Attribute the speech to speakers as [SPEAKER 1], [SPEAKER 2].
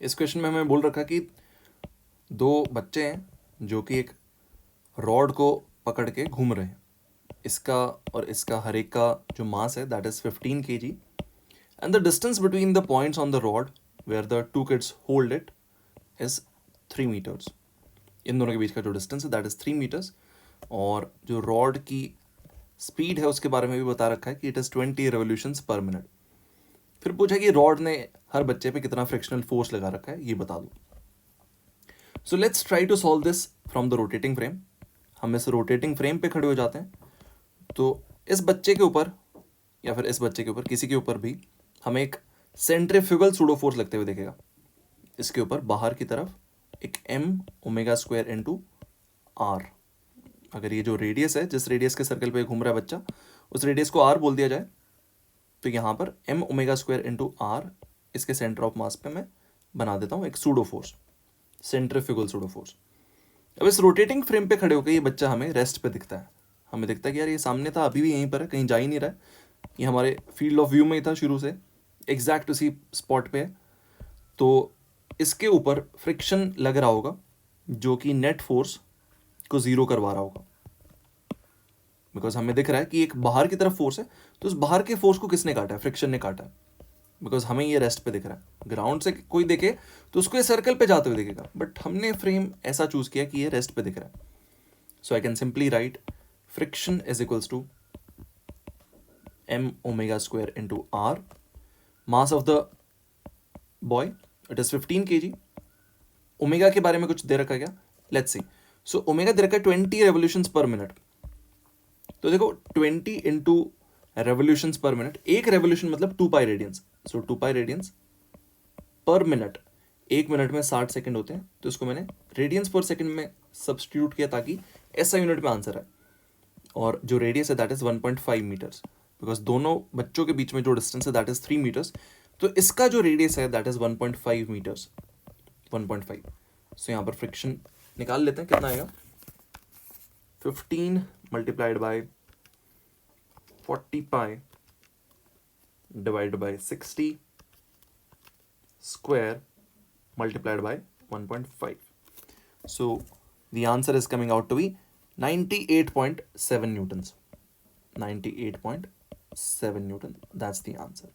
[SPEAKER 1] इस क्वेश्चन में हमें बोल रखा कि दो बच्चे हैं जो कि एक रॉड को पकड़ के घूम रहे हैं, इसका और इसका हर एक का जो मास है that is 15 kg, and the distance between the points on the rod where the two kids hold it is 3 meters. इन दोनों के बीच का जो डिस्टेंस है दैट इज 3 meters, और जो रॉड की स्पीड है उसके बारे में भी बता रखा है कि it is 20 revolutions per minute. फिर पूछा कि रॉड ने हर बच्चे पे कितना फ्रिक्शनल फोर्स लगा रखा है, ये बता दो. So let's try to solve this from the rotating frame. हम इस रोटेटिंग फ्रेम पे खड़े हो जाते हैं. तो इस बच्चे के ऊपर या फिर इस बच्चे के ऊपर किसी के ऊपर भी हमें एक सेंट्रीफ्यूगल सूडो फोर्स लगते हुए दिखेगा. इसके ऊपर बाहर की तरफ एक m omega square into r. अगर ये जो रेडियस है, जिस रेडियस के सर्कल पे घूम रहा है बच्चा, उस रेडियस को r बोल दिया जाए, तो यहाँ पर m omega square into r इसके सेंटर ऑफ मास पे मैं बना देता हूँ एक pseudo force, centrifugal pseudo force. अब इस रोटेटिंग फ्रेम पे खड़े होकर ये बच्चा हमें रेस्ट पे दिखता है. हमें दिखता है कि यार ये सामने था, अभी भी यहीं पर है, कहीं जा ही नहीं रहा है, ये हमारे फील्ड ऑफ व्यू में ही था शुरू से, एग्जैक्ट उसी स्पॉट पे है. तो इसके ऊपर फ्रिक्शन लग रहा होगा जो कि नेट फोर्स को जीरो करवा रहा होगा, बिकॉज हमें दिख रहा है कि एक बाहर की तरफ फोर्स है, तो उस बाहर के फोर्स को किसने काटा है? फ्रिक्शन ने काटा है, बिकॉज हमें ये रेस्ट पे दिख रहा है. ग्राउंड से कोई देखे तो उसको ये सर्कल पे जाते हुए दिखेगा, बट हमने फ्रेम ऐसा चूज किया कि ये रेस्ट पे दिख रहा है. So I can simply write friction is equals to m omega square into r. Mass of the boy it is 15 kg. Omega के बारे में कुछ दे रखा क्या? Let's see. सो ओमेगा दे रखा है 20 रेवोल्यूशंस पर मिनट. तो देखो 20 इंटू रेवोल्यूशंस पर मिनट, एक रेवोल्यूशन मतलब 2 पाई रेडियंस. सो 2 पाई रेडियंस पर मिनट, एक मिनट में 60 सेकंड होते हैं, तो इसको मैंने रेडियंस पर सेकंड में सब्सटीट्यूट किया ताकि ऐसा यूनिट में आंसर आए. और जो रेडियस है दैट इज 1.5 मीटर्स, बिकॉज दोनों बच्चों के बीच में जो डिस्टेंस है दैट इज 3 meters. तो इसका जो रेडियस है दैट इज 1.5 meters. 1.5. सो यहाँ पर फ्रिक्शन निकाल लेते हैं, कितना आएगा? 15 multiplied by 40 pi divided by 60 square multiplied by 1.5. So the answer is coming out to be 98.7 newtons. 98.7 Newton. That's the answer.